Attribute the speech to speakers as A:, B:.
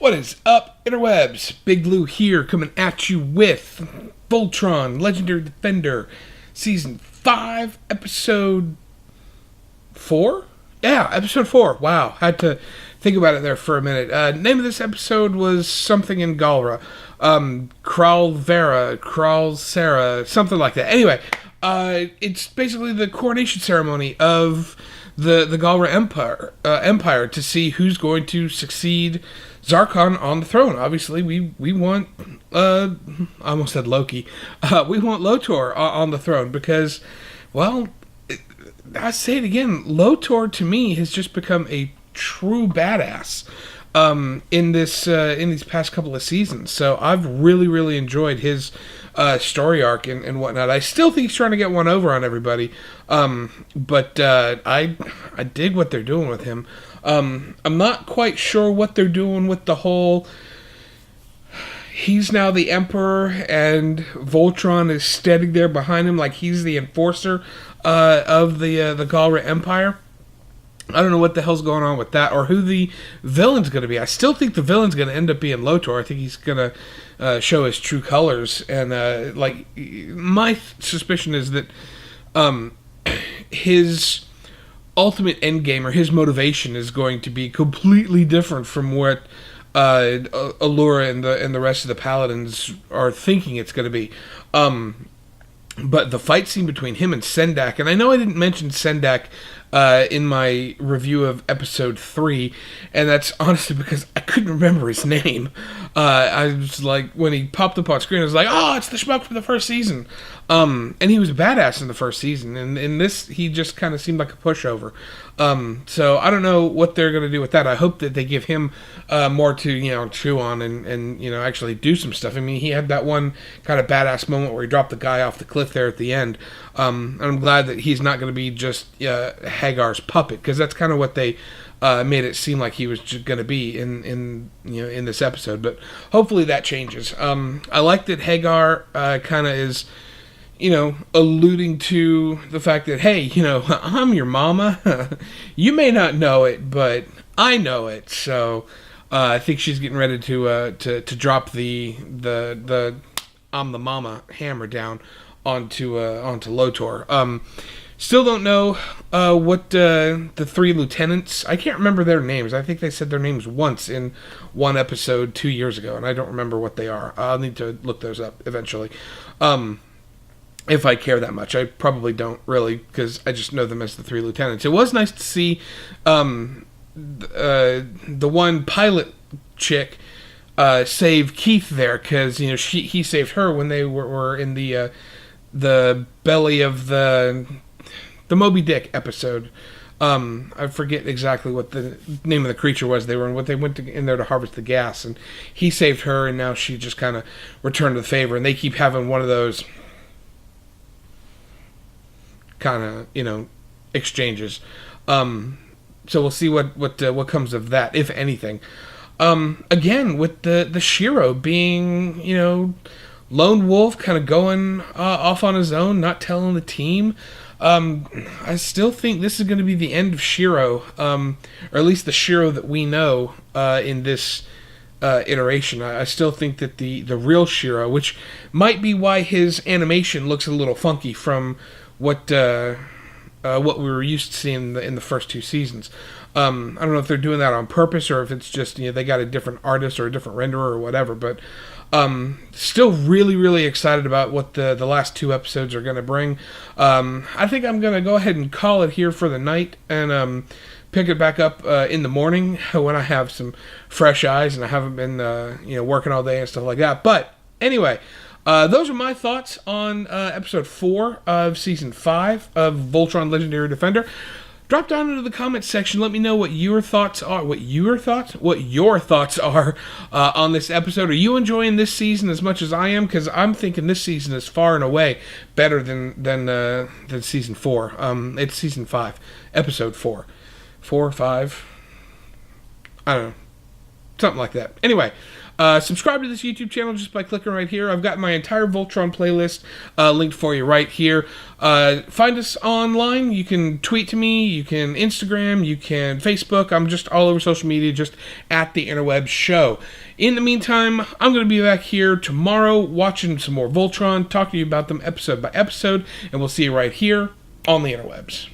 A: What is up, interwebs? Big Blue here, coming at you with Voltron, Legendary Defender, Season 5, Episode 4? Yeah, Episode 4. Wow, had to think about it there for a minute. Name of this episode was something in Galra. Kral Zera, something like that. Anyway, it's basically the coronation ceremony of the Galra Empire to see who's going to succeed Zarkon on the throne. Obviously, we want, I almost said Loki, we want Lotor on the throne because, well, I say it again, Lotor to me has just become a true badass in these past couple of seasons. So I've really enjoyed his story arc and whatnot. I still think he's trying to get one over on everybody, but I dig what they're doing with him. I'm not quite sure what they're doing with the whole he's now the Emperor and Voltron is standing there behind him like he's the enforcer of the Galra Empire. I don't know what the hell's going on with that or who the villain's going to be. I still think the villain's going to end up being Lotor. I think he's going to show his true colors. And my suspicion is that his ultimate endgame or his motivation is going to be completely different from what Allura and the rest of the Paladins are thinking it's going to be. But the fight scene between him and Sendak, and I know I didn't mention Sendak in my review of episode 3, and that's honestly because I couldn't remember his name. I was like, when he popped up on screen, I was like, oh, it's the schmuck from the first season. And he was a badass in the first season, and in this, he just kind of seemed like a pushover. So I don't know what they're going to do with that. I hope that they give him more to, chew on and actually do some stuff. I mean, he had that one kind of badass moment where he dropped the guy off the cliff there at the end. And I'm glad that he's not going to be just Hagar's puppet, because that's kind of what they made it seem like he was going to be in this episode. But hopefully that changes. I like that Hagar kind of is, alluding to the fact that, hey, I'm your mama. You may not know it, but I know it. So I think she's getting ready to drop the I'm the mama hammer down onto Lotor. Still don't know what the three lieutenants, I can't remember their names. I think they said their names once in one episode 2 years ago, and I don't remember what they are. I'll need to look those up eventually. If I care that much. I probably don't really, because I just know them as the three lieutenants. It was nice to see the one pilot chick save Keith there, because he saved her when they were in the belly of the Moby Dick episode. I forget exactly what the name of the creature was they were in. What they went in there to harvest the gas, and he saved her, and now she just kind of returned the favor. And they keep having one of those kind of exchanges. So we'll see what comes of that, if anything. Again, with the Shiro being lone wolf, kind of going off on his own, not telling the team. I still think this is going to be the end of Shiro, or at least the Shiro that we know in this iteration. I still think that the real Shiro, which might be why his animation looks a little funky from what we were used to seeing in the first two seasons. I don't know if they're doing that on purpose or if it's just they got a different artist or a different renderer or whatever, but still really excited about what the last two episodes are going to bring. I think I'm going to go ahead and call it here for the night and pick it back up in the morning when I have some fresh eyes and I haven't been working all day and stuff like that. But anyway, those are my thoughts on episode 4 of season 5 of Voltron Legendary Defender. Drop down into the comments section. Let me know what your thoughts are. What your thoughts are on this episode. Are you enjoying this season as much as I am? Because I'm thinking this season is far and away better than season 4. It's season 5, episode 4, 4 or 5. I don't know, something like that. Anyway. Subscribe to this YouTube channel just by clicking right here. I've got my entire Voltron playlist linked for you right here. Find us online. You can tweet to me. You can Instagram. You can Facebook. I'm just all over social media, just at the Interwebs Show. In the meantime, I'm going to be back here tomorrow watching some more Voltron, talking to you about them episode by episode, and we'll see you right here on the Interwebs.